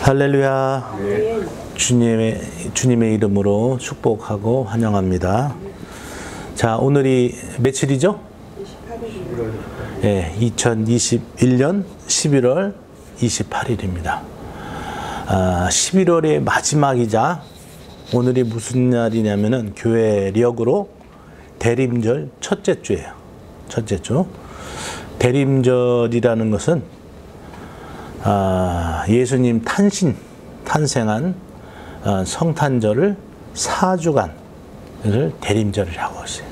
할렐루야. 주님의 이름으로 축복하고 환영합니다. 자, 오늘이 며칠이죠? 2021년 11월 28일입니다. 11월의 마지막이자 오늘이 무슨 날이냐면은 교회력으로 대림절 첫째 주예요. 첫째 주. 대림절이라는 것은 예수님 탄생한 성탄절을 4주간을 대림절이라고 했어요.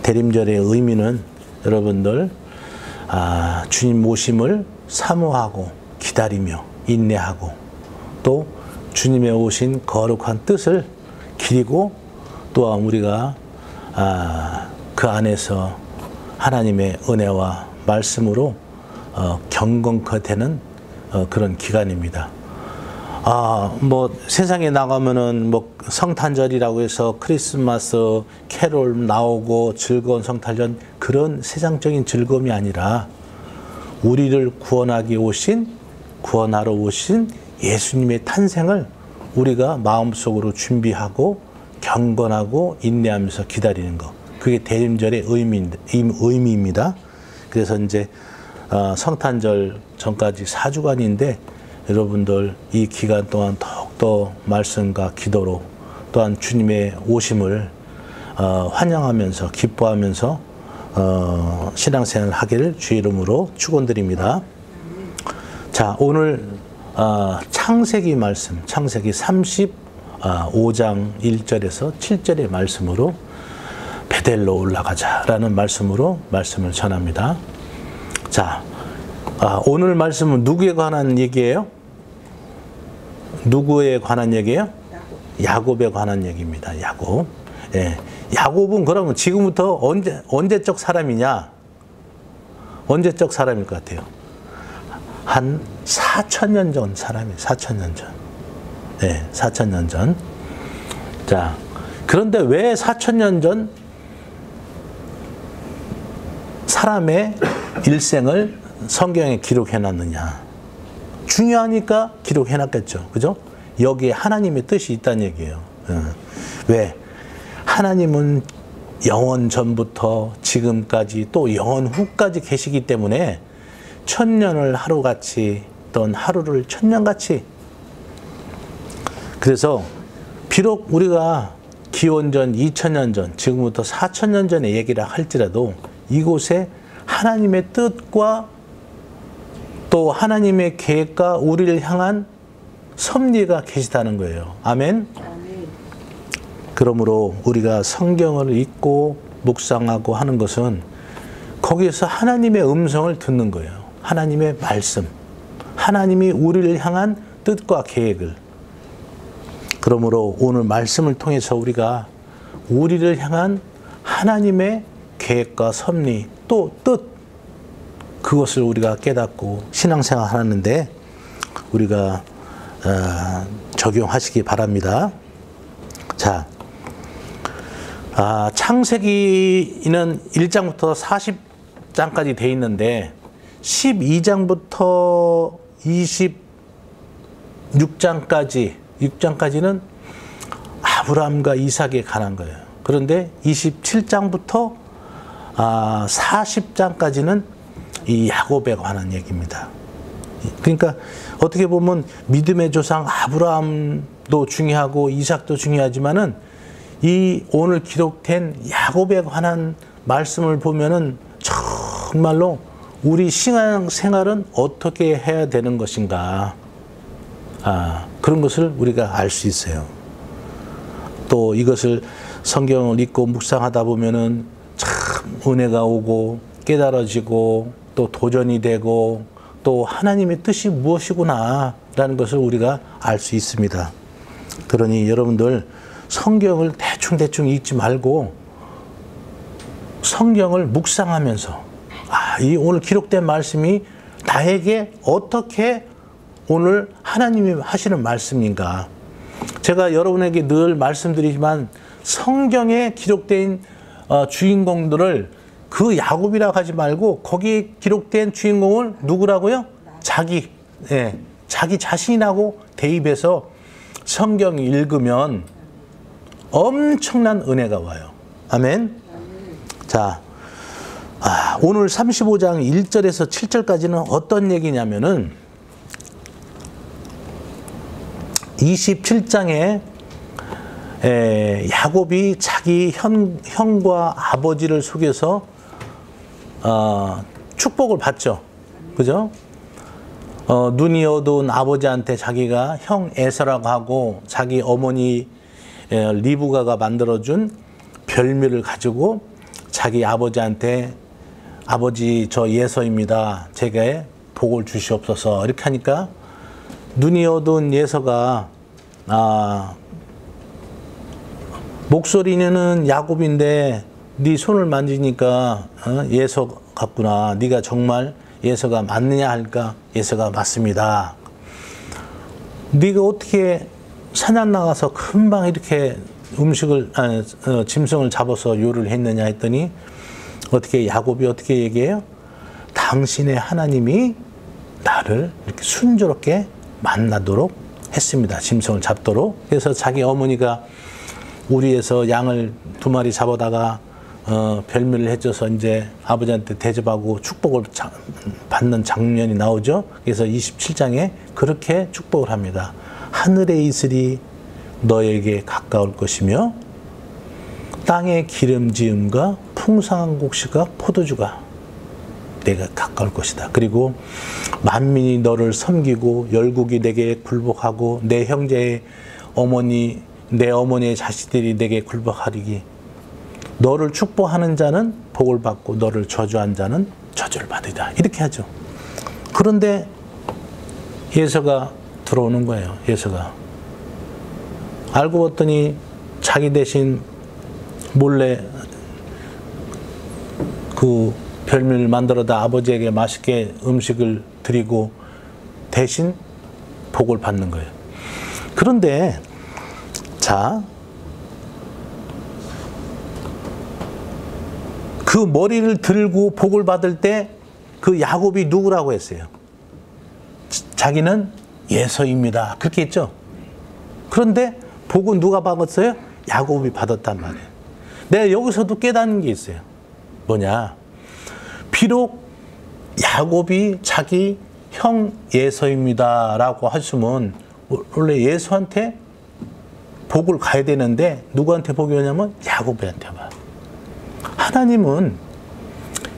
대림절의 의미는 여러분들 주님 오심을 사모하고 기다리며 인내하고 또 주님의 오신 거룩한 뜻을 기리고 또한 우리가 그 안에서 하나님의 은혜와 말씀으로 경건케 되는 그런 기간입니다. 세상에 나가면은 성탄절이라고 해서 크리스마스 캐롤 나오고 즐거운 성탄절 그런 세상적인 즐거움이 아니라 우리를 구원하러 오신 예수님의 탄생을 우리가 마음속으로 준비하고 경건하고 인내하면서 기다리는 것. 그게 대림절의 의미입니다. 그래서 이제 성탄절 전까지 4주간인데 여러분들 이 기간 동안 더욱더 말씀과 기도로 또한 주님의 오심을 환영하면서 기뻐하면서 신앙생활 하기를 주의 이름으로 축원드립니다. 자, 오늘 창세기 말씀, 창세기 35장 1절에서 7절의 말씀으로 베델로 올라가자라는 말씀으로 말씀을 전합니다. 자, 오늘 말씀은 누구에 관한 얘기예요? 누구에 관한 얘기예요? 야곱에 관한 얘기입니다. 야곱. 예. 야곱은 그러면 지금부터 언제적 사람이냐? 언제적 사람일 것 같아요? 한 4,000년 전 사람이에요. 4,000년 전. 네, 4,000년 전. 자, 그런데 왜 4,000년 전 사람의 일생을 성경에 기록해놨느냐? 중요하니까 기록해놨겠죠. 그죠? 여기에 하나님의 뜻이 있다는 얘기예요. 왜? 하나님은 영원 전부터 지금까지 또 영원 후까지 계시기 때문에 천년을 하루같이 또는 하루를 천년같이 그래서 비록 우리가 기원전 2000년 전 지금부터 4000년 전의 얘기를 할지라도 이곳에 하나님의 뜻과 또 하나님의 계획과 우리를 향한 섭리가 계시다는 거예요. 아멘? 그러므로 우리가 성경을 읽고 묵상하고 하는 것은 거기에서 하나님의 음성을 듣는 거예요. 하나님의 말씀. 하나님이 우리를 향한 뜻과 계획을. 그러므로 오늘 말씀을 통해서 우리가 우리를 향한 하나님의 계획과 섭리 또 뜻 그것을 우리가 깨닫고 신앙생활 하는데 우리가 적용하시기 바랍니다. 자, 창세기는 1장부터 40장까지 돼 있는데 12장부터 26장까지는 아브라함과 이삭에 관한 거예요. 그런데 27장부터 40장까지는 이 야곱에 관한 얘기입니다. 그러니까 어떻게 보면 믿음의 조상 아브라함도 중요하고 이삭도 중요하지만은 이 오늘 기록된 야곱에 관한 말씀을 보면은 정말로 우리 신앙생활은 어떻게 해야 되는 것인가 그런 것을 우리가 알 수 있어요. 또 이것을 성경을 읽고 묵상하다 보면은 참 은혜가 오고 깨달아지고 또 도전이 되고 또 하나님의 뜻이 무엇이구나 라는 것을 우리가 알 수 있습니다. 그러니 여러분들 성경을 대충 읽지 말고 성경을 묵상하면서 이 오늘 기록된 말씀이 나에게 어떻게 오늘 하나님이 하시는 말씀인가. 제가 여러분에게 늘 말씀드리지만 성경에 기록된 주인공들을 그 야곱이라고 하지 말고 거기에 기록된 주인공을 누구라고요? 자기 자기 자신하고 대입해서 성경 읽으면 엄청난 은혜가 와요. 아멘. 자, 오늘 35장 1절에서 7절까지는 어떤 얘기냐면은 27장에 야곱이 자기 형과 아버지를 속여서 축복을 받죠. 그죠? 눈이 어두운 아버지한테 자기가 형 에서라고 하고 자기 어머니 리브가가 만들어준 별미를 가지고 자기 아버지한테 아버지 저 예서입니다. 제게 복을 주시옵소서. 이렇게 하니까 눈이 어두운 예서가 목소리는 야곱인데 네 손을 만지니까 예서 같구나. 네가 정말 예서가 맞느냐 하니까 예서가 맞습니다. 네가 어떻게 사냥 나가서 금방 이렇게 짐승을 잡아서 요리를 했느냐 했더니 어떻게 야곱이 어떻게 얘기해요? 당신의 하나님이 나를 이렇게 순조롭게 만나도록 했습니다. 짐승을 잡도록. 그래서 자기 어머니가 우리에서 양을 2마리 잡아다가 별미를 해줘서 이제 아버지한테 대접하고 축복을 받는 장면이 나오죠. 그래서 27장에 그렇게 축복을 합니다. 하늘의 이슬이 너에게 가까울 것이며 땅의 기름지음과 풍성한 곡식과 포도주가 내가 가까울 것이다. 그리고 만민이 너를 섬기고 열국이 내게 굴복하고 내 형제의 어머니 내 어머니의 자식들이 내게 굴복하리기. 너를 축복하는 자는 복을 받고 너를 저주한 자는 저주를 받으리라. 이렇게 하죠. 그런데 예서가 들어오는 거예요. 예서가. 알고 봤더니 자기 대신 몰래 그 별미를 만들어다 아버지에게 맛있게 음식을 드리고 대신 복을 받는 거예요. 그런데 자, 그 머리를 들고 복을 받을 때 그 야곱이 누구라고 했어요? 자기는 예서입니다. 그렇게 했죠? 그런데 복은 누가 받았어요? 야곱이 받았단 말이에요. 내가 여기서도 깨닫는 게 있어요. 뭐냐? 비록 야곱이 자기 형 예서입니다 라고 하시면 원래 예서한테 복을 가야 되는데 누구한테 복이 오냐면 야곱한테 봐. 하나님은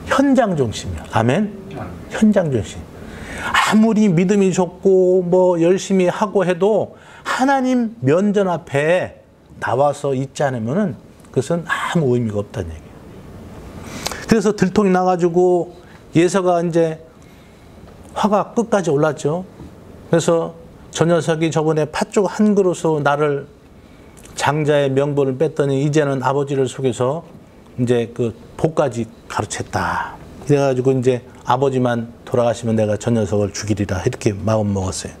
현장 중심이야. 아멘? 현장 중심. 아무리 믿음이 좋고 뭐 열심히 하고 해도 하나님 면전 앞에 나와서 있지 않으면은 그것은 아무 의미가 없다는 얘기예요. 그래서 들통이 나가지고 예서가 이제 화가 끝까지 올랐죠. 그래서 저 녀석이 저번에 팥죽 한 그릇으로 나를 장자의 명분을 뺐더니 이제는 아버지를 속여서 이제 그 복까지 가르쳤다. 그래가지고 이제 아버지만 돌아가시면 내가 저 녀석을 죽이리라. 이렇게 마음 먹었어요.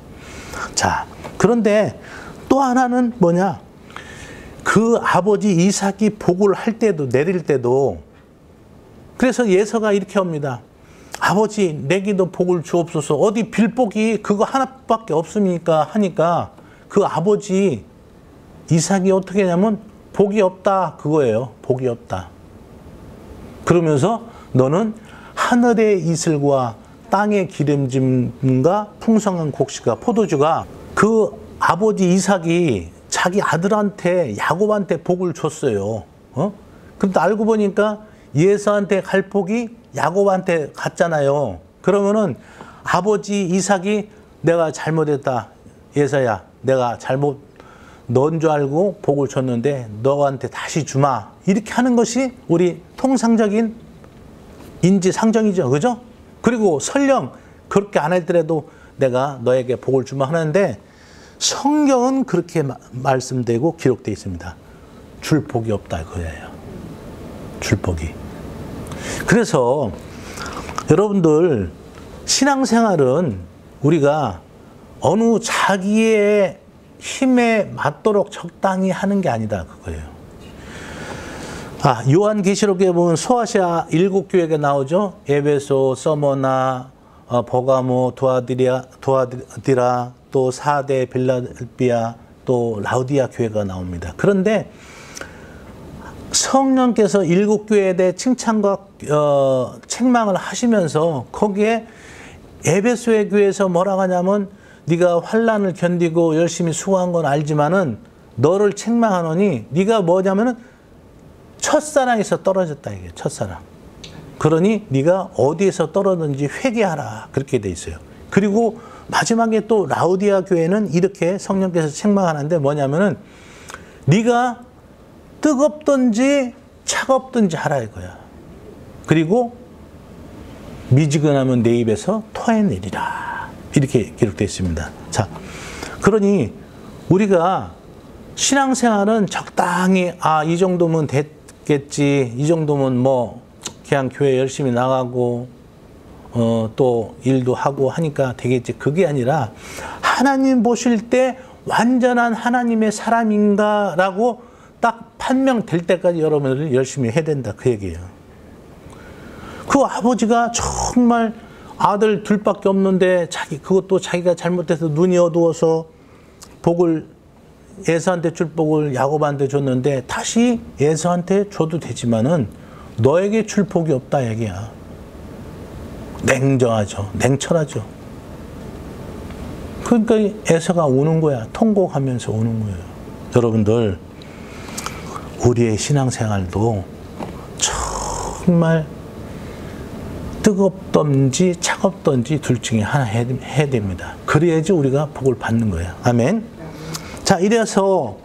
자, 그런데 또 하나는 뭐냐? 그 아버지 이삭이 복을 할 때도, 내릴 때도, 그래서 예서가 이렇게 합니다. 아버지, 내게도 복을 주옵소서. 어디 빌복이 그거 하나밖에 없습니까? 하니까 그 아버지 이삭이 어떻게 하냐면 복이 없다. 그거예요. 복이 없다. 그러면서 너는 하늘의 이슬과 땅의 기름짐과 풍성한 곡식과 포도주가 그 아버지 이삭이 자기 아들한테 야곱한테 복을 줬어요. 근데 알고 보니까 예서한테 갈 복이 야곱한테 갔잖아요. 그러면은 아버지 이삭이 내가 잘못했다. 예서야, 내가 잘못 넌 줄 알고 복을 줬는데 너한테 다시 주마. 이렇게 하는 것이 우리 통상적인 인지상정이죠. 그죠? 그리고 설령 그렇게 안 할더라도 내가 너에게 복을 주마 하는데 성경은 그렇게 말씀되고 기록되어 있습니다. 줄 복이 없다 그거예요. 줄 복이. 그래서 여러분들 신앙생활은 우리가 어느 자기의 힘에 맞도록 적당히 하는 게 아니다 그거예요. 요한계시록에 보면 소아시아 7교회가 나오죠. 에베소, 서머나, 버가모, 두아디라, 또 사대, 빌라델비아, 또 라우디아 교회가 나옵니다. 그런데 성령께서 7교회에 대해 칭찬과 책망을 하시면서 거기에 에베소의 교회에서 뭐라고 하냐면 네가 환난을 견디고 열심히 수고한 건 알지만은 너를 책망하노니 네가 뭐냐면은 첫사랑에서 떨어졌다 이게 첫사랑. 그러니 네가 어디에서 떨어졌는지 회개하라 그렇게 돼 있어요. 그리고 마지막에 또 라우디아 교회는 이렇게 성령께서 책망하는데 뭐냐면은 네가 뜨겁든지 차갑든지 하라 이거야. 그리고 미지근하면 내 입에서 토해내리라 이렇게 기록되어 있습니다. 자, 그러니 우리가 신앙생활은 적당히 이 정도면 됐겠지, 이 정도면 뭐 그냥 교회 열심히 나가고 또 일도 하고 하니까 되겠지. 그게 아니라 하나님 보실 때 완전한 하나님의 사람인가라고 딱 판명될 때까지 여러분들이 열심히 해야 된다 그 얘기예요. 그 아버지가 정말 아들 둘밖에 없는데 그것도 자기가 잘못해서 눈이 어두워서 복을 에서한테 줄 복을 야곱한테 줬는데 다시 에서한테 줘도 되지만은 너에게 줄 복이 없다 얘기야. 냉정하죠. 냉철하죠. 그러니까 에서가 우는 거야. 통곡하면서 우는 거예요. 여러분들 우리의 신앙생활도 정말 뜨겁든지 차갑든지 둘 중에 하나 해야 됩니다. 그래야지 우리가 복을 받는 거예요. 아멘. 자, 이래서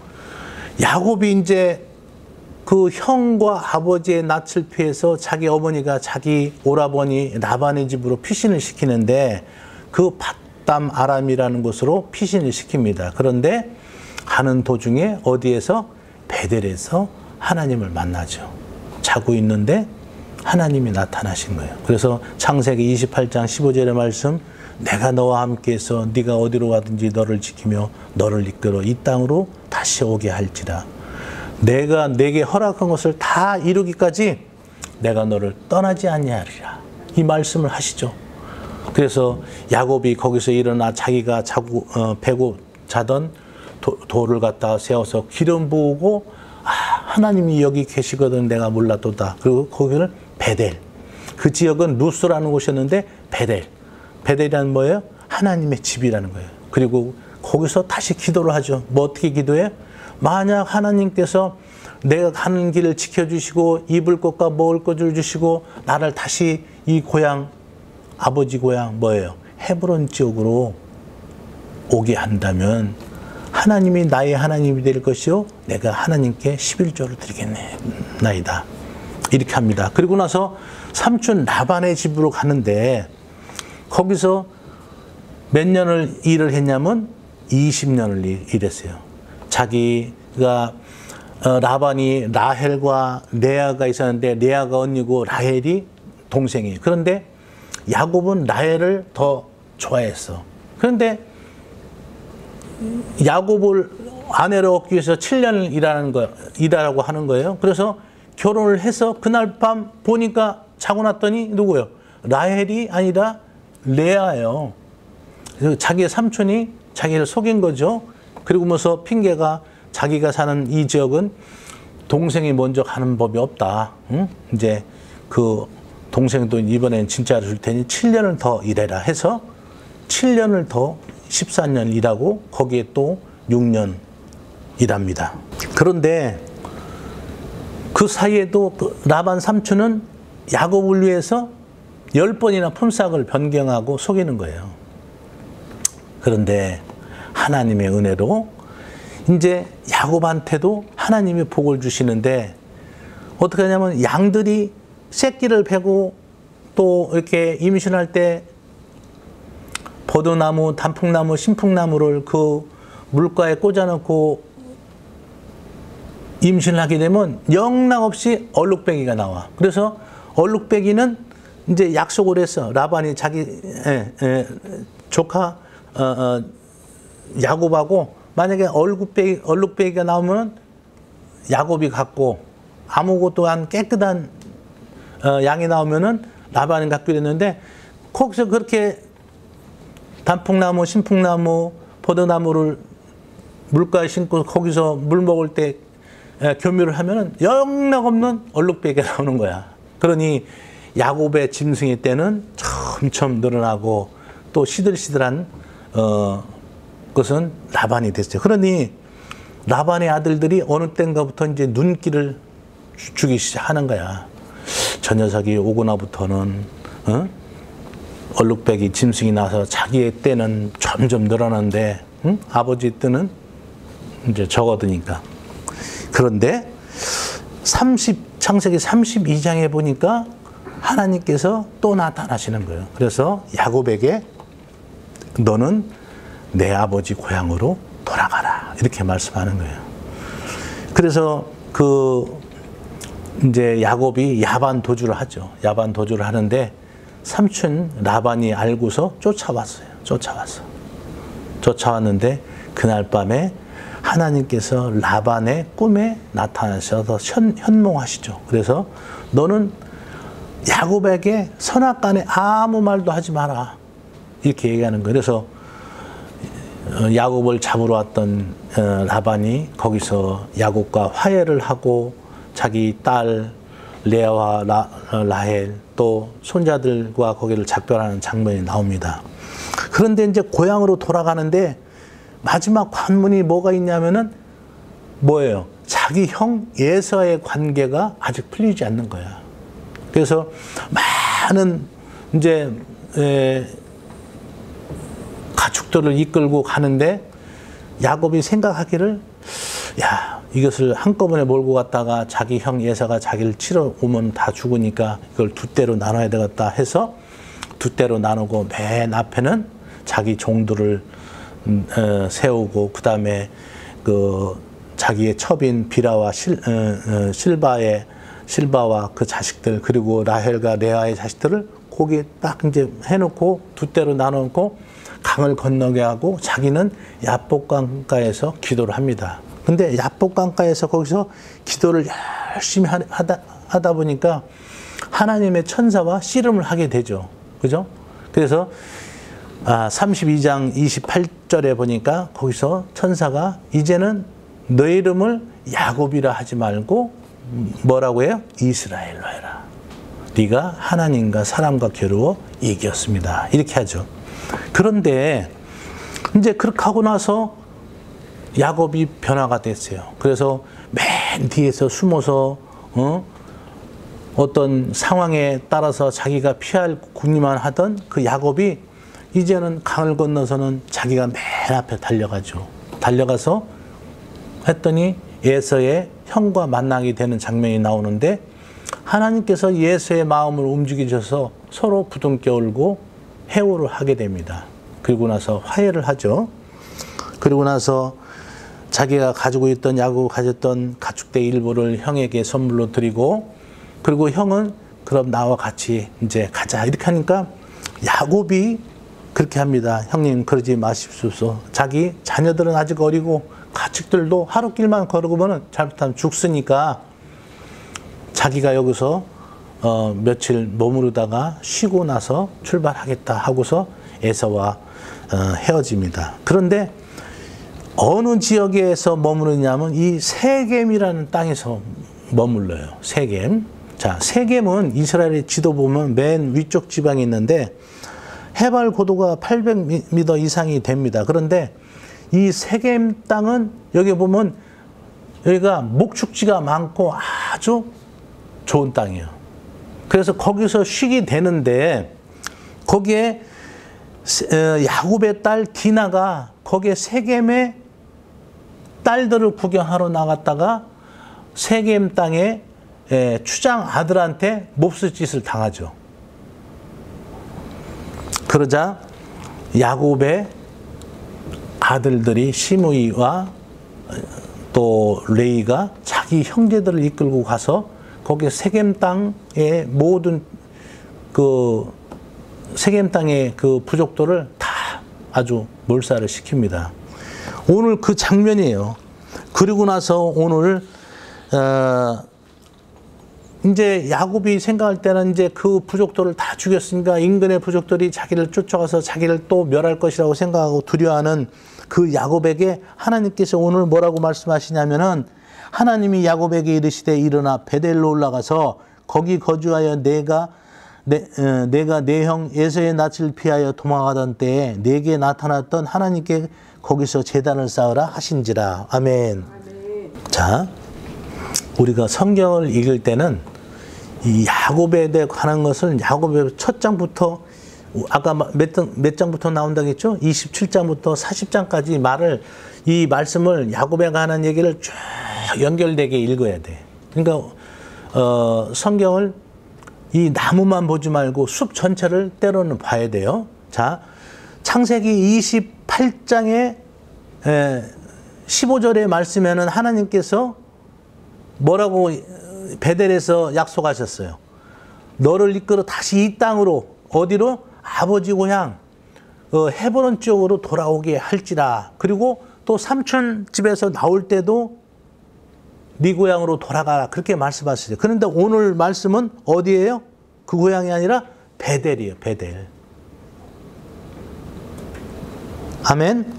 야곱이 이제 그 형과 아버지의 낯을 피해서 자기 어머니가 자기 오라버니 라반의 집으로 피신을 시키는데 그 밧담 아람이라는 곳으로 피신을 시킵니다. 그런데 가는 도중에 어디에서? 베델에서 하나님을 만나죠. 자고 있는데 하나님이 나타나신 거예요. 그래서 창세기 28장 15절의 말씀, 내가 너와 함께해서 네가 어디로 가든지 너를 지키며 너를 이끌어 이 땅으로 다시 오게 할지라. 내가 내게 허락한 것을 다 이루기까지 내가 너를 떠나지 아니하리라. 이 말씀을 하시죠. 그래서 야곱이 거기서 일어나 자기가 베고 자던 돌을 갖다 세워서 기름 부으고 하나님이 여기 계시거든 내가 몰랐도다. 그리고 거기를 베델. 그 지역은 루스라는 곳이었는데 베델이라는 뭐예요? 하나님의 집이라는 거예요. 그리고 거기서 다시 기도를 하죠. 뭐 어떻게 기도해요? 만약 하나님께서 내가 가는 길을 지켜주시고 입을 것과 먹을 것을 주시고 나를 다시 이 고향 아버지 고향 뭐예요? 헤브론 지역으로 오게 한다면 하나님이 나의 하나님이 될 것이요 내가 하나님께 11조를 드리겠나이다. 이렇게 합니다. 그리고 나서 삼촌 라반의 집으로 가는데 거기서 몇 년을 일을 했냐면 20년을 일했어요. 자기가 라반이 라헬과 레아가 있었는데 레아가 언니고 라헬이 동생이에요. 그런데 야곱은 라헬을 더 좋아했어. 그런데 야곱을 아내로 얻기 위해서 7년을 일하라고 하는 거예요. 그래서 결혼을 해서 그날 밤 보니까 자고 났더니 누구예요? 라헬이 아니라 레아예요. 그래서 자기의 삼촌이 자기를 속인 거죠. 그리고 뭐서 핑계가 자기가 사는 이 지역은 동생이 먼저 가는 법이 없다. 응? 이제 그 동생도 이번엔 진짜로 줄 테니 7년을 더 일해라 해서 7년을 더 14년 일하고 거기에 또 6년 일합니다. 그런데 그 사이에도 라반 삼촌은 야곱을 위해서 10번이나 품삯을 변경하고 속이는 거예요. 그런데 하나님의 은혜로 이제 야곱한테도 하나님이 복을 주시는데 어떻게 하냐면 양들이 새끼를 베고 또 이렇게 임신할 때 포도나무, 단풍나무, 신풍나무를 그 물가에 꽂아놓고 임신을 하게 되면 영락없이 얼룩배기가 나와. 그래서 얼룩배기는 이제 약속을 했어. 라반이 자기 조카 야곱하고 만약에 얼룩배기가 나오면 야곱이 갖고 아무것도 안 깨끗한 양이 나오면은 라반이 갖기로 했는데 거기서 그렇게 단풍나무, 신풍나무, 포도나무를 물가에 심고 거기서 물 먹을 때 교미를 하면은 영락없는 얼룩배기가 나오는 거야. 그러니 야곱의 짐승의 때는 점점 늘어나고 또 시들시들한 것은 라반이 됐어요. 그러니 라반의 아들들이 어느 때인가부터 이제 눈길을 주기 시작하는 거야. 저 녀석이 오고 나부터는 얼룩배기 짐승이 나서 자기의 때는 점점 늘어나는데 아버지 때는 이제 적어드니까. 그런데 창세기 32장에 보니까 하나님께서 또 나타나시는 거예요. 그래서 야곱에게 너는 내 아버지 고향으로 돌아가라 이렇게 말씀하는 거예요. 그래서 이제 야곱이 야반 도주를 하죠. 야반 도주를 하는데 삼촌 라반이 알고서 쫓아왔어요. 쫓아왔는데 그날 밤에 하나님께서 라반의 꿈에 나타나셔서 현몽하시죠. 그래서 너는 야곱에게 선악간에 아무 말도 하지 마라 이렇게 얘기하는 거예요. 그래서 야곱을 잡으러 왔던 라반이 거기서 야곱과 화해를 하고 자기 딸 레아와 라헬 또 손자들과 거기를 작별하는 장면이 나옵니다. 그런데 이제 고향으로 돌아가는데 마지막 관문이 뭐가 있냐면은 뭐예요? 자기 형 에서의 관계가 아직 풀리지 않는 거야. 그래서 많은 이제 가축들을 이끌고 가는데 야곱이 생각하기를 야 이것을 한꺼번에 몰고 갔다가 자기 형 에서가 자기를 치러 오면 다 죽으니까 이걸 두 대로 나눠야 되겠다 해서 두 대로 나누고 맨 앞에는 자기 종들을 세우고 그 다음에 자기의 첩인 비라와 실바와 그 자식들 그리고 라헬과 레아의 자식들을 거기에 딱 이제 해놓고 두 대로 나눠놓고 강을 건너게 하고 자기는 야복강가에서 기도를 합니다. 근데 야복강가에서 거기서 기도를 열심히 하다 보니까 하나님의 천사와 씨름을 하게 되죠. 그죠? 그래서 32장 28절에 보니까 거기서 천사가 이제는 너 이름을 야곱이라 하지 말고 뭐라고 해요? 이스라엘로 해라. 네가 하나님과 사람과 겨루어 이겼습니다. 이렇게 하죠. 그런데 이제 그렇게 하고 나서 야곱이 변화가 됐어요. 그래서 맨 뒤에서 숨어서 어떤 상황에 따라서 자기가 피할 궁리만 하던 그 야곱이 이제는 강을 건너서는 자기가 맨 앞에 달려가죠. 달려가서 했더니 에서의 형과 만나게 되는 장면이 나오는데 하나님께서 에서의 마음을 움직이셔서 서로 부둥켜 울고 해오를 하게 됩니다. 그리고 나서 화해를 하죠. 그리고 나서 자기가 가지고 있던 야곱이 가졌던 가축대 일부를 형에게 선물로 드리고 그리고 형은 그럼 나와 같이 이제 가자 이렇게 하니까 야곱이 그렇게 합니다. 형님 그러지 마십시오. 자기 자녀들은 아직 어리고 가축들도 하루길만 걸어보면 잘못하면 죽으니까 자기가 여기서 며칠 머무르다가 쉬고 나서 출발하겠다 하고서 에서와 헤어집니다. 그런데 어느 지역에서 머무르냐면 이 세겜이라는 땅에서 머물러요. 세겜. 자, 세겜은 이스라엘의 지도 보면 맨 위쪽 지방에 있는데 해발 고도가 800m 이상이 됩니다. 그런데 이 세겜 땅은 여기 보면 여기가 목축지가 많고 아주 좋은 땅이에요. 그래서 거기서 쉬게 되는데 거기에 야곱의 딸 디나가 거기에 세겜의 딸들을 구경하러 나갔다가 세겜 땅에 추장 아들한테 몹쓸 짓을 당하죠. 그러자 야곱의 아들들이 시므이와 또 레이가 자기 형제들을 이끌고 가서 거기 세겜 땅의 모든 그 세겜 땅의 그 부족들을 다 아주 몰살을 시킵니다. 오늘 그 장면이에요. 그리고 나서 오늘 이제 야곱이 생각할 때는 이제 그 부족들을 다 죽였으니까 인근의 부족들이 자기를 쫓아가서 자기를 또 멸할 것이라고 생각하고 두려워하는 그 야곱에게 하나님께서 오늘 뭐라고 말씀하시냐면은 하나님이 야곱에게 이르시되 일어나 베델로 올라가서 거기 거주하여 내가 내 형 에서의 낯을 피하여 도망하던 때에 내게 나타났던 하나님께 거기서 제단을 쌓으라 하신지라. 아멘. 자, 우리가 성경을 읽을 때는 이 야곱에 대해 관한 것을 야곱의 첫 장부터 아까 몇 장부터 나온다고 했죠? 27장부터 40장까지 이 말씀을 야곱에 관한 얘기를 쭉 연결되게 읽어야 돼. 그러니까 성경을 이 나무만 보지 말고 숲 전체를 때로는 봐야 돼요. 자, 창세기 28장에 15절의 말씀에는 하나님께서 뭐라고 베델에서 약속하셨어요. 너를 이끌어 다시 이 땅으로 어디로? 아버지 고향 헤브론 쪽으로 돌아오게 할지라. 그리고 또 삼촌 집에서 나올 때도 네 고향으로 돌아가라. 그렇게 말씀하셨어요. 그런데 오늘 말씀은 어디예요? 그 고향이 아니라 베델이에요. 베델. 아멘?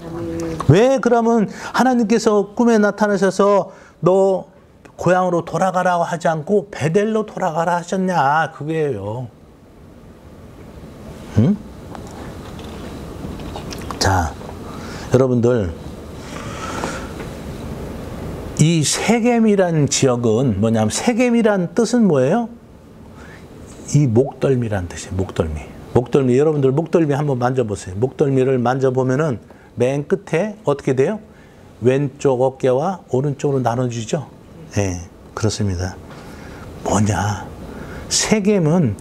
왜 그러면 하나님께서 꿈에 나타나셔서 너 고향으로 돌아가라고 하지 않고 베델로 돌아가라 하셨냐? 그게요. 응? 자, 여러분들 이 세겜이란 지역은 뭐냐면 세겜이란 뜻은 뭐예요? 이 목덜미란 뜻이에요. 목덜미. 목덜미. 여러분들 목덜미 한번 만져보세요. 목덜미를 만져보면은 맨 끝에 어떻게 돼요? 왼쪽 어깨와 오른쪽으로 나눠지죠? 네, 그렇습니다. 뭐냐? 세겜은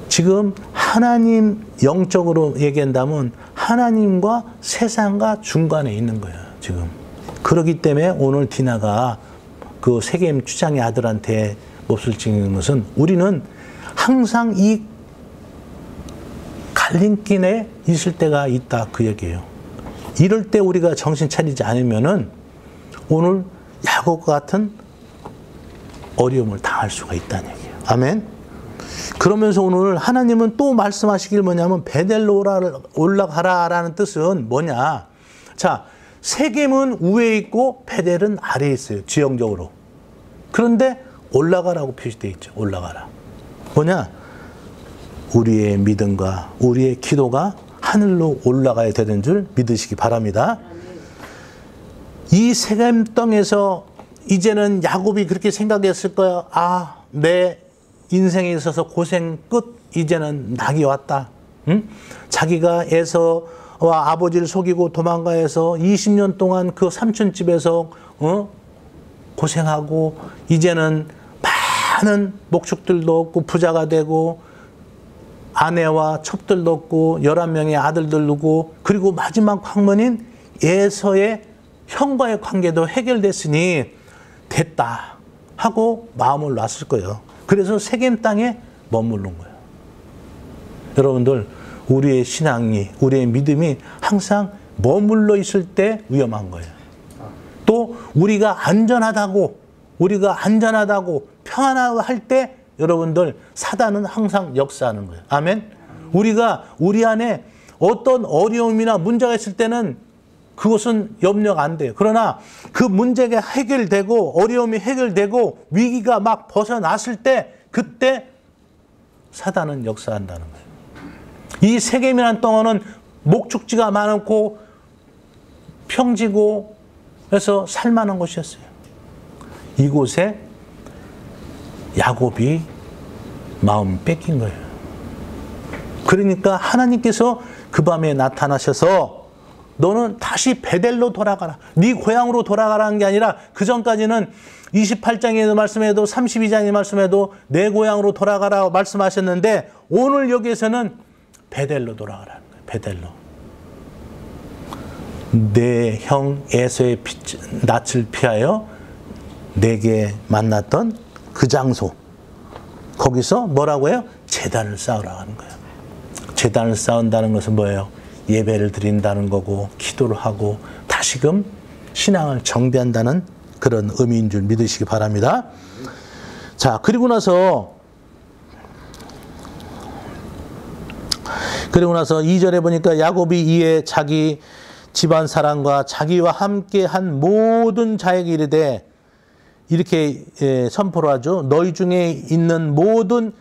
지금 하나님 영적으로 얘기한다면 하나님과 세상과 중간에 있는 거예요. 지금. 그렇기 때문에 오늘 디나가 그 세겜 추장의 아들한테 몹쓸 찍는 것은 우리는 항상 이 갈림길에 있을 때가 있다 그 얘기예요. 이럴 때 우리가 정신 차리지 않으면은 오늘 야곱과 같은 어려움을 당할 수가 있다는 얘기예요. 아멘. 그러면서 오늘 하나님은 또 말씀하시길 뭐냐면 베델로 올라가라라는 뜻은 뭐냐? 자, 세겜은 위에 있고 베델은 아래에 있어요. 지형적으로. 그런데 올라가라고 표시되어 있죠. 올라가라. 뭐냐? 우리의 믿음과 우리의 기도가 하늘로 올라가야 되는 줄 믿으시기 바랍니다. 이 세겜 땅에서 이제는 야곱이 그렇게 생각했을 거야. 아, 내 인생에 있어서 고생 끝. 이제는 낙이 왔다. 응? 자기가 에서와 아버지를 속이고 도망가해서 20년 동안 그 삼촌 집에서 고생하고 이제는 많은 목축들도 없고 부자가 되고 아내와 첩들도 없고 11명의 아들들 두고 그리고 마지막 황문인 에서의 형과의 관계도 해결됐으니 됐다 하고 마음을 놨을 거예요. 그래서 세겜 땅에 머무른 거예요. 여러분들 우리의 신앙이 우리의 믿음이 항상 머물러 있을 때 위험한 거예요. 또 우리가 안전하다고 평안하고 할 때 여러분들 사단은 항상 역사하는 거예요. 아멘. 우리가 우리 안에 어떤 어려움이나 문제가 있을 때는 그것은 염려가 안 돼요. 그러나 그 문제가 해결되고 어려움이 해결되고 위기가 막 벗어났을 때 그때 사단은 역사한다는 거예요. 이 세겜이라는 땅은 목축지가 많고 평지고 해서 살만한 곳이었어요. 이곳에 야곱이 마음 뺏긴 거예요. 그러니까 하나님께서 그 밤에 나타나셔서 너는 다시 베델로 돌아가라. 네 고향으로 돌아가라는 게 아니라 그 전까지는 28장에도 말씀해도 32장에 말씀해도 내 고향으로 돌아가라고 말씀하셨는데 오늘 여기에서는 베델로 돌아가라는 거예요. 베델로. 내 형 에서의 낯을 피하여 내게 만났던 그 장소. 거기서 뭐라고 해요? 제단을 쌓으라고 하는 거예요. 제단을 쌓는다는 것은 뭐예요? 예배를 드린다는 거고 기도를 하고 다시금 신앙을 정비한다는 그런 의미인 줄 믿으시기 바랍니다. 자, 그리고 나서 2절에 보니까 야곱이 이에 자기 집안 사람과 자기와 함께 한 모든 자에게 이르되 이렇게 선포를 하죠. 너희 중에 있는 모든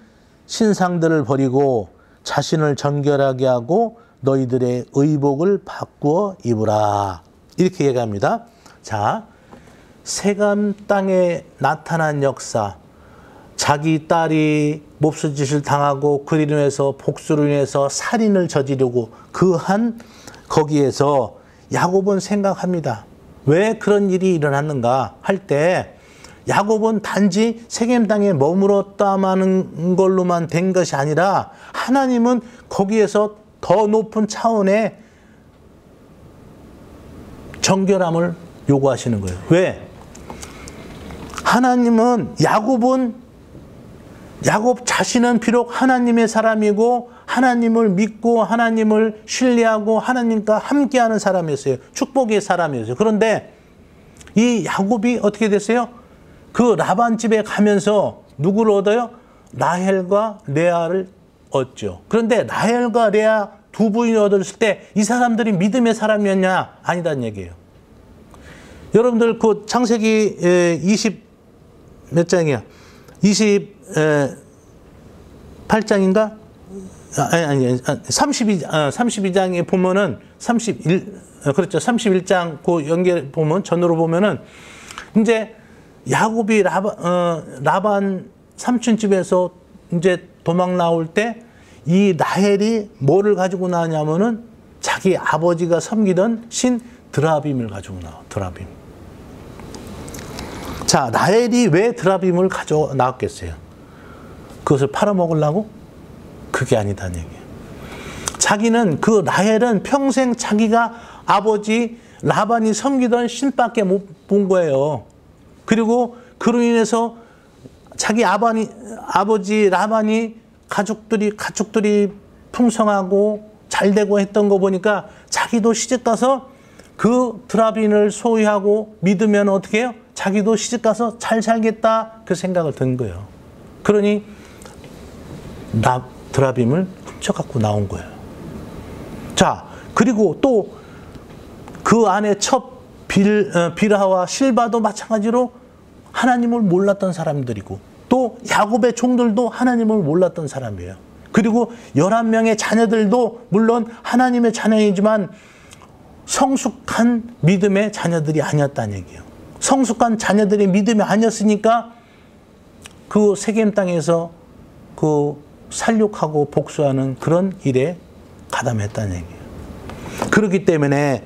신상들을 버리고 자신을 정결하게 하고 너희들의 의복을 바꾸어 입으라. 이렇게 얘기합니다. 자, 세감 땅에 나타난 역사, 자기 딸이 몹쓸 짓을 당하고 그로 인해서 복수로 인해서 살인을 저지르고 그한 거기에서 야곱은 생각합니다. 왜 그런 일이 일어났는가 할 때 야곱은 단지 세겜 땅에 머물었다마는 걸로만 된 것이 아니라 하나님은 거기에서 더 높은 차원의 정결함을 요구하시는 거예요. 왜? 하나님은 야곱 자신은 비록 하나님의 사람이고 하나님을 믿고 하나님을 신뢰하고 하나님과 함께하는 사람이었어요. 축복의 사람이었어요. 그런데 이 야곱이 어떻게 됐어요? 그 라반 집에 가면서 누구를 얻어요? 라헬과 레아를 얻죠. 그런데 라헬과 레아 두 부인을 얻었을 때 이 사람들이 믿음의 사람이었냐? 아니다는 얘기예요. 여러분들 그 창세기 20 몇 장이야? 28장인가? 아니 32장에 보면은 그렇죠. 31장 그 연결 보면 전으로 보면은 이제 야곱이 라반 삼촌 집에서 이제 도망 나올 때 이 라헬이 뭐를 가지고 나왔냐면은 자기 아버지가 섬기던 신 드라빔을 가지고 나와. 드라빔. 자, 라헬이 왜 드라빔을 가져 나왔겠어요? 그것을 팔아먹으려고? 그게 아니다는 얘기예요. 자기는 그 라헬은 평생 자기가 아버지 라반이 섬기던 신밖에 못 본 거예요. 그리고 그로 인해서 자기 아버지 라반이 가족들이 풍성하고 잘 되고 했던 거 보니까 자기도 시집 가서 그 드라빔을 소유하고 믿으면 어떻게 해요? 자기도 시집 가서 잘 살겠다 그 생각을 든 거예요. 그러니 드라빔을 훔쳐갖고 나온 거예요. 자, 그리고 또 그 안에 첩 빌하와 실바도 마찬가지로 하나님을 몰랐던 사람들이고 또 야곱의 종들도 하나님을 몰랐던 사람이에요. 그리고 11명의 자녀들도 물론 하나님의 자녀이지만 성숙한 믿음의 자녀들이 아니었다는 얘기예요. 성숙한 자녀들의 믿음이 아니었으니까 그 세겜 땅에서 그 살육하고 복수하는 그런 일에 가담했다는 얘기예요. 그렇기 때문에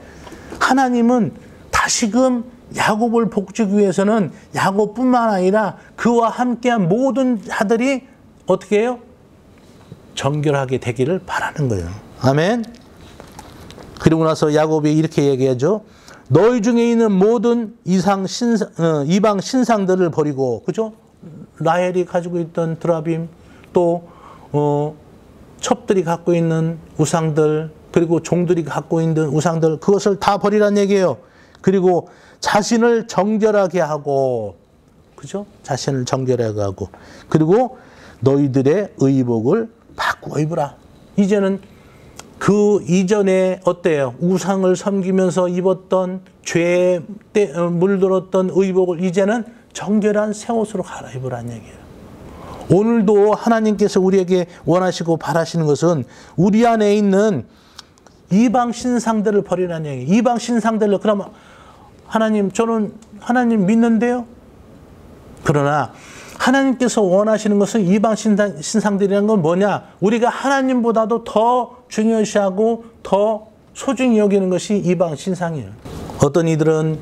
하나님은 다시금 야곱을 복주기 위해서는 야곱뿐만 아니라 그와 함께한 모든 자들이 어떻게 해요? 정결하게 되기를 바라는 거예요. 아멘. 그리고 나서 야곱이 이렇게 얘기하죠. 너희 중에 있는 모든 이방 신상들을 버리고, 그죠? 라헬이 가지고 있던 드라빔, 또 첩들이 갖고 있는 우상들, 그리고 종들이 갖고 있는 우상들, 그것을 다 버리란 얘기예요. 그리고 자신을 정결하게 하고, 그죠? 자신을 정결하게 하고, 그리고 너희들의 의복을 바꾸어 입으라. 이제는 그 이전에 어때요? 우상을 섬기면서 입었던 죄에 물들었던 의복을 이제는 정결한 새 옷으로 갈아입으라는 얘기예요. 오늘도 하나님께서 우리에게 원하시고 바라시는 것은 우리 안에 있는 이방 신상들을 버리라는 얘기예요. 이방 신상들을, 그러면 하나님, 저는 하나님 믿는데요? 그러나 하나님께서 원하시는 것은 이방 신상들이라는 건 뭐냐? 우리가 하나님보다도 더 중요시하고 더 소중히 여기는 것이 이방 신상이에요. 어떤 이들은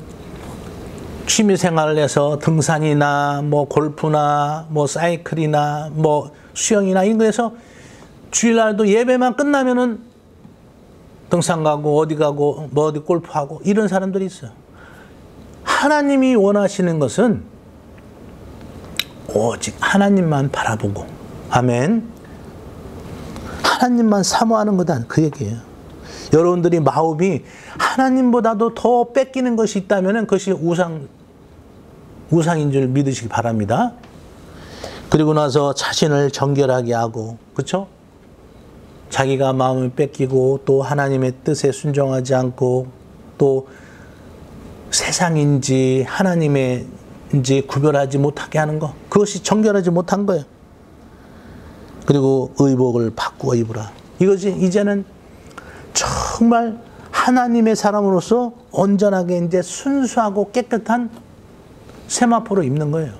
취미생활을 해서 등산이나 뭐 골프나 뭐 사이클이나 뭐 수영이나 이런 거에서 주일날도 예배만 끝나면은 등산 가고 어디 가고 뭐 어디 골프하고 이런 사람들이 있어요. 하나님이 원하시는 것은 오직 하나님만 바라보고, 아멘, 하나님만 사모하는 거다, 그 얘기예요. 여러분들이 마음이 하나님보다도 더 뺏기는 것이 있다면 그것이 우상인 줄 믿으시기 바랍니다. 그리고 나서 자신을 정결하게 하고, 그렇죠? 자기가 마음을 뺏기고 또 하나님의 뜻에 순종하지 않고 또 세상인지 하나님인지 구별하지 못하게 하는 거, 그것이 정결하지 못한 거예요. 그리고 의복을 바꾸어 입으라. 이것이 이제는 정말 하나님의 사람으로서 온전하게 이제 순수하고 깨끗한 세마포로 입는 거예요.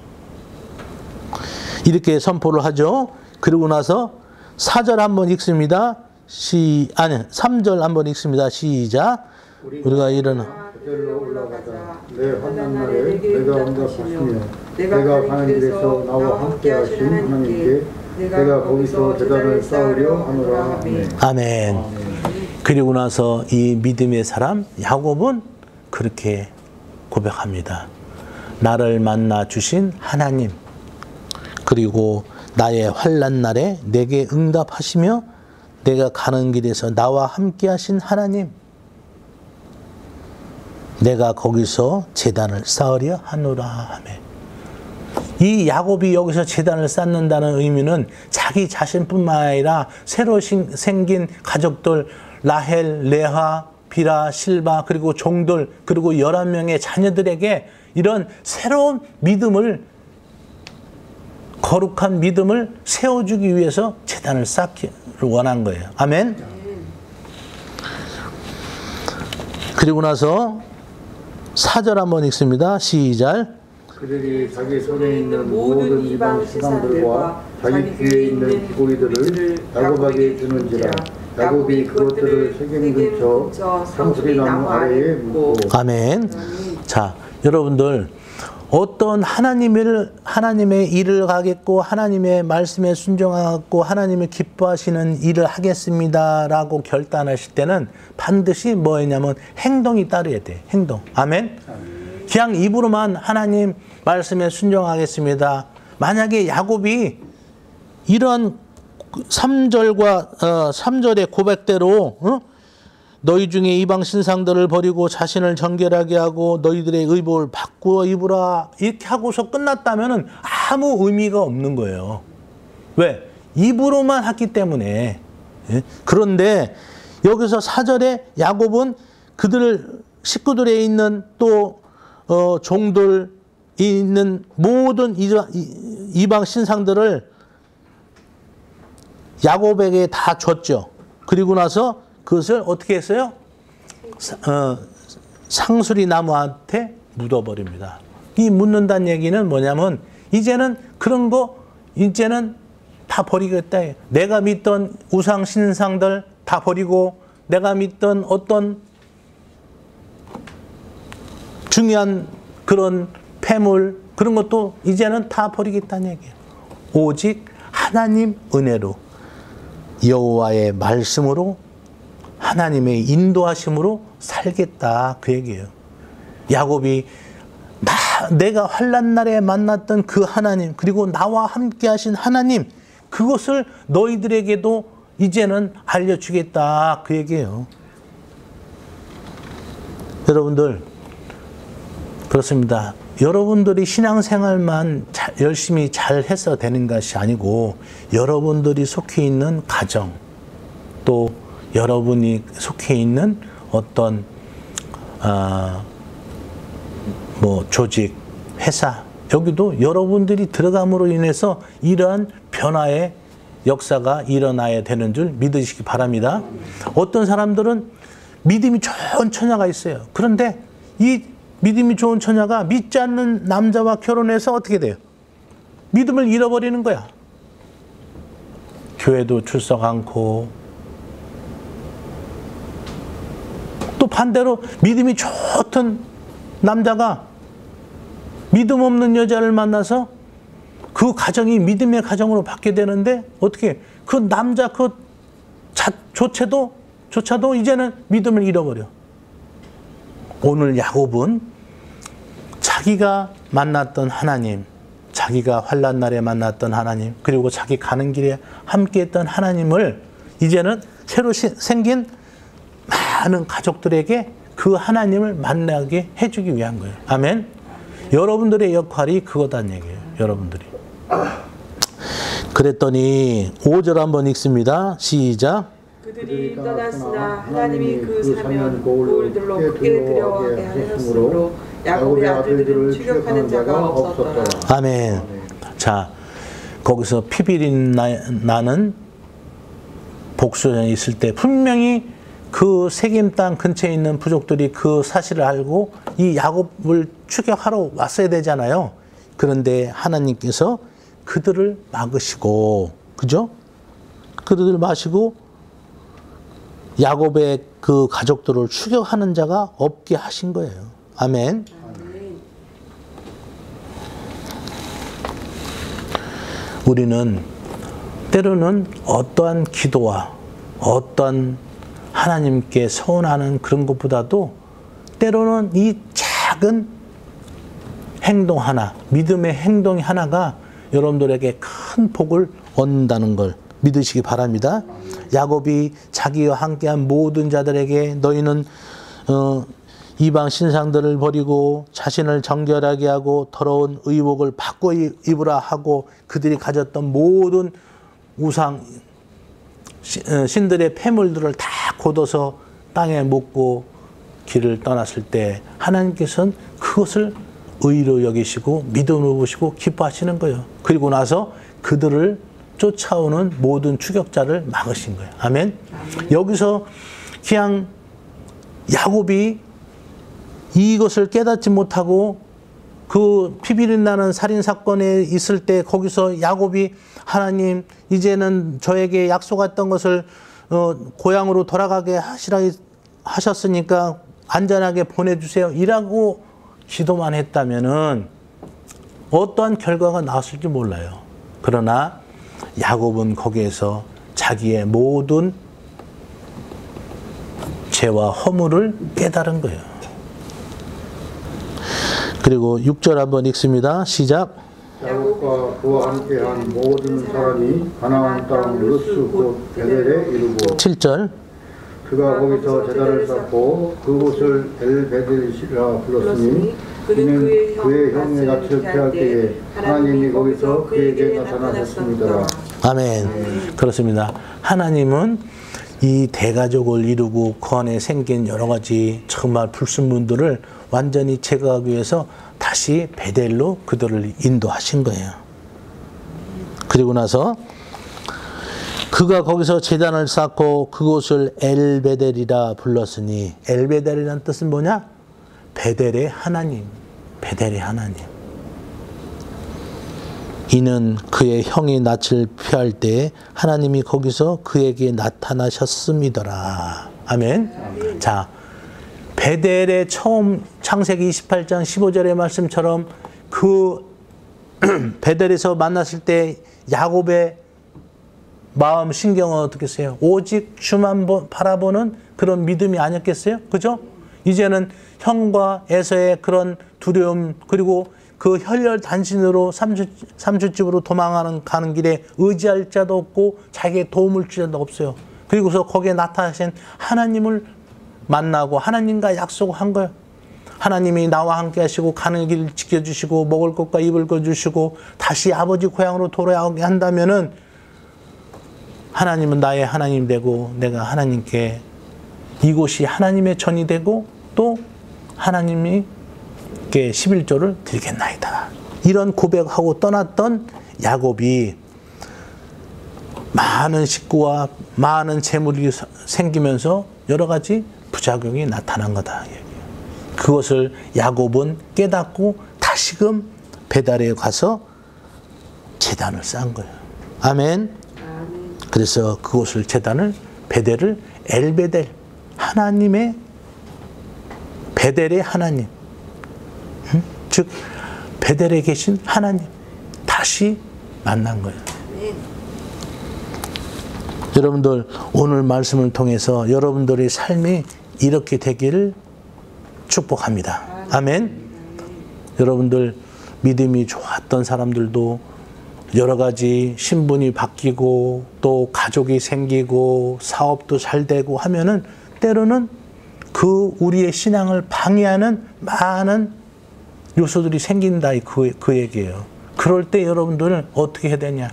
이렇게 선포를 하죠. 그리고 나서 4절 한번 읽습니다. 3절 한번 읽습니다. 시작. 우리가 일어나 그들로 올라가자. 내 환난 날에 내가 응답하시며 내가 가는 길에서 나와 함께 하신 하나님께 내가 거기서 제단을 쌓으려 하노라. 아멘. 그리고 나서 이 믿음의 사람 야곱은 그렇게 고백합니다. 나를 만나 주신 하나님, 그리고 나의 환난 날에 내게 응답하시며 내가 가는 길에서 나와 함께 하신 하나님, 내가 거기서 제단을 쌓으려 하노라 하며, 이 야곱이 여기서 제단을 쌓는다는 의미는 자기 자신뿐만 아니라 새로 생긴 가족들, 라헬, 레하, 비라, 실바, 그리고 종들, 그리고 11명의 자녀들에게 이런 새로운 믿음을, 거룩한 믿음을 세워주기 위해서 제단을 쌓기를 원한 거예요. 아멘. 그리고 나서 4절 한번 읽습니다. 시작. 그들이 자기 손에 있는 모든 이방 신상들과 자기 귀에 있는 고리들을 야곱에게 주는지라. 야곱이 그것들을 세겜 근처 상수리 나무 아래에 묻고. 아멘. 자, 여러분들, 어떤 하나님의 일을 하겠고 하나님의 말씀에 순종하고 하나님을 기뻐하시는 일을 하겠습니다라고 결단하실 때는 반드시 뭐였냐면 행동이 따르야 돼. 행동. 아멘. 그냥 입으로만 하나님 말씀에 순종하겠습니다. 만약에 야곱이 이런 3절의 고백대로 너희 중에 이방 신상들을 버리고 자신을 정결하게 하고 너희들의 의복을 바꾸어 입으라 이렇게 하고서 끝났다면 아무 의미가 없는 거예요. 왜? 입으로만 했기 때문에. 그런데 여기서 4절에 야곱은 그들 식구들에 있는 또 종들이 있는 모든 이방 신상들을 야곱에게 다 줬죠. 그리고 나서 그것을 어떻게 했어요? 상수리 나무한테 묻어버립니다. 이 묻는다는 얘기는 뭐냐면 이제는 그런 거 이제는 다 버리겠다. 내가 믿던 우상 신상들 다 버리고 내가 믿던 어떤 중요한 그런 폐물 그런 것도 이제는 다 버리겠다는 얘기예요. 오직 하나님 은혜로 여호와의 말씀으로 하나님의 인도하심으로 살겠다 그 얘기예요. 야곱이 내가 환난 날에 만났던 그 하나님 그리고 나와 함께 하신 하나님 그것을 너희들에게도 이제는 알려주겠다 그 얘기예요. 여러분들 그렇습니다. 여러분들이 신앙생활만 열심히 잘 해서 되는 것이 아니고 여러분들이 속해 있는 가정 또 여러분이 속해 있는 어떤 조직, 회사 여기도 여러분들이 들어감으로 인해서 이러한 변화의 역사가 일어나야 되는 줄 믿으시기 바랍니다. 어떤 사람들은 믿음이 좋은 처녀가 있어요. 그런데 이 믿음이 좋은 처녀가 믿지 않는 남자와 결혼해서 어떻게 돼요? 믿음을 잃어버리는 거야. 교회도 출석 않고 또 반대로 믿음이 좋던 남자가 믿음 없는 여자를 만나서 그 가정이 믿음의 가정으로 받게 되는데 어떻게 그 남자 조차도 이제는 믿음을 잃어버려. 오늘 야곱은 자기가 만났던 하나님, 자기가 환난 날에 만났던 하나님, 그리고 자기 가는 길에 함께했던 하나님을 이제는 새로 생긴 많은 가족들에게 그 하나님을 만나게 해주기 위한 거예요. 아멘. 여러분들의 역할이 그거다는 얘기예요. 여러분들이. 그랬더니 5절 한번 읽습니다. 시작. 그들이 떠났으나 하나님이 그 사면 고울들로 크게 두려워하게 하셨으므로 야곱의 아들들은 추격하는 자가 없었더라. 아멘. 자, 거기서 피비린 나는 복수전에 있을 때 분명히 그 세겜 땅 근처에 있는 부족들이 그 사실을 알고 이 야곱을 추격하러 왔어야 되잖아요. 그런데 하나님께서 그들을 막으시고, 그죠? 그들을 마시고 야곱의 그 가족들을 추격하는 자가 없게 하신 거예요. 아멘. 우리는 때로는 어떠한 기도와 어떠한 하나님께 서원하는 그런 것보다도 때로는 이 작은 행동 하나, 믿음의 행동 하나가 여러분들에게 큰 복을 얻는다는 걸 믿으시기 바랍니다. 야곱이 자기와 함께한 모든 자들에게 너희는 이방 신상들을 버리고 자신을 정결하게 하고 더러운 의복을 바꿔 입으라 하고 그들이 가졌던 모든 우상 신들의 폐물들을 다 걷어서 땅에 묻고 길을 떠났을 때 하나님께서는 그것을 의로 여기시고 믿음으로 보시고 기뻐하시는 거예요. 그리고 나서 그들을 쫓아오는 모든 추격자를 막으신 거예요. 아멘. 여기서 그냥 야곱이 이것을 깨닫지 못하고 그 피비린 나는 살인 사건에 있을 때 거기서 야곱이 하나님 이제는 저에게 약속했던 것을 고향으로 돌아가게 하시라 하셨으니까 안전하게 보내주세요 이라고 기도만 했다면은 어떠한 결과가 나왔을지 몰라요. 그러나 야곱은 거기에서 자기의 모든 죄와 허물을 깨달은 거예요. 그리고 6절 한번 읽습니다. 시작. 야곱과 그와 함께한 모든 사람이 가나안 땅 루스 곧 베델에 이르고 7절. 그가 거기서 제단을 쌓고 그곳을 엘베델이라 불렀으니 그는 그의 형의 낯을 피할 때에 하나님이 거기서 그에게 나타나셨습니다. 아멘. 그렇습니다. 하나님은 이 대가족을 이루고 그 안에 생긴 여러 가지 정말 불순물들을 완전히 제거하기 위해서 다시 베델로 그들을 인도하신 거예요. 그리고 나서 그가 거기서 제단을 쌓고 그곳을 엘베델이라 불렀으니 엘베델이라는 뜻은 뭐냐? 베델의 하나님. 베델의 하나님. 이는 그의 형이 낯을 피할 때에 하나님이 거기서 그에게 나타나셨음이더라. 아멘. 자, 베델의 처음 창세기 28장 15절의 말씀처럼 그 베델에서 만났을 때 야곱의 마음 신경은 어떻겠어요? 오직 주만 바라보는 그런 믿음이 아니었겠어요? 그죠? 이제는 형과 에서의 그런 두려움 그리고 그 혈혈단신으로 삼촌집으로 가는 길에 의지할 자도 없고 자기의 도움을 줄 자도 없어요. 그리고서 거기에 나타나신 하나님을 만나고 하나님과 약속한 거예요. 하나님이 나와 함께 하시고 가는 길 지켜주시고 먹을 것과 입을 것 주시고 다시 아버지 고향으로 돌아오게 한다면은 하나님은 나의 하나님 되고 내가 하나님께 이곳이 하나님의 전이 되고 또 하나님께 11조를 드리겠나이다. 이런 고백하고 떠났던 야곱이 많은 식구와 많은 재물이 생기면서 여러 가지 부작용이 나타난 거다. 그것을 야곱은 깨닫고 다시금 베델에 가서 제단을 쌓은 거예요. 아멘. 그래서 그곳을 제단을 베델을 엘베델 하나님의 베델의 하나님 즉 베델에 계신 하나님 다시 만난 거예요. 여러분들 오늘 말씀을 통해서 여러분들의 삶이 이렇게 되기를 축복합니다. 아멘. 여러분들 믿음이 좋았던 사람들도 여러 가지 신분이 바뀌고 또 가족이 생기고 사업도 잘 되고 하면은 때로는 그 우리의 신앙을 방해하는 많은 요소들이 생긴다 그 얘기예요. 그럴 때 여러분들은 어떻게 해야 되냐?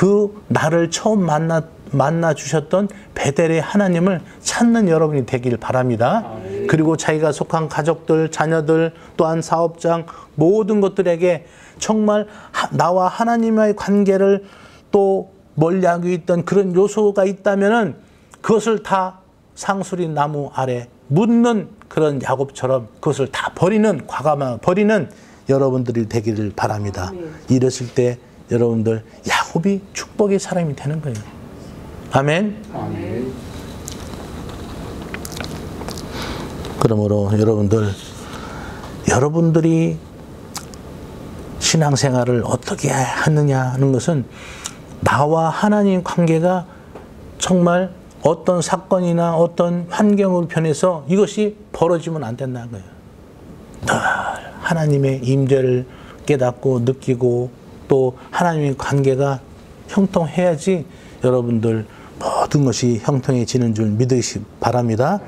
그 나를 처음 만나 주셨던 베델의 하나님을 찾는 여러분이 되길 바랍니다. 그리고 자기가 속한 가족들, 자녀들, 또한 사업장 모든 것들에게 정말 나와 하나님과의 관계를 또 멀리하고 있던 그런 요소가 있다면은 그것을 다 상수리 나무 아래 묻는 그런 야곱처럼 그것을 다 버리는, 과감하게 버리는 여러분들이 되기를 바랍니다. 이랬을 때 여러분들 야곱이 축복의 사람이 되는 거예요. 아멘. 아멘. 그러므로 여러분들이 신앙생활을 어떻게 하느냐 하는 것은 나와 하나님 관계가 정말 어떤 사건이나 어떤 환경을 변해서 이것이 벌어지면 안 된다는 거예요. 늘 하나님의 임재를 깨닫고 느끼고 또 하나님의 관계가 형통해야지 여러분들 모든 것이 형통해지는 줄 믿으시기 바랍니다.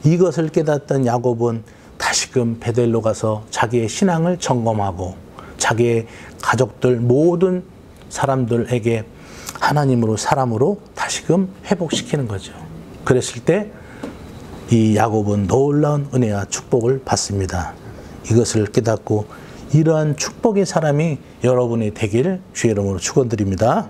이것을 깨닫던 야곱은 다시금 베델로 가서 자기의 신앙을 점검하고 자기의 가족들 모든 사람들에게 하나님으로 사람으로 다시금 회복시키는 거죠. 그랬을 때 이 야곱은 놀라운 은혜와 축복을 받습니다. 이것을 깨닫고 이러한 축복의 사람이 여러분이 되기를 주의 이름으로 축원드립니다.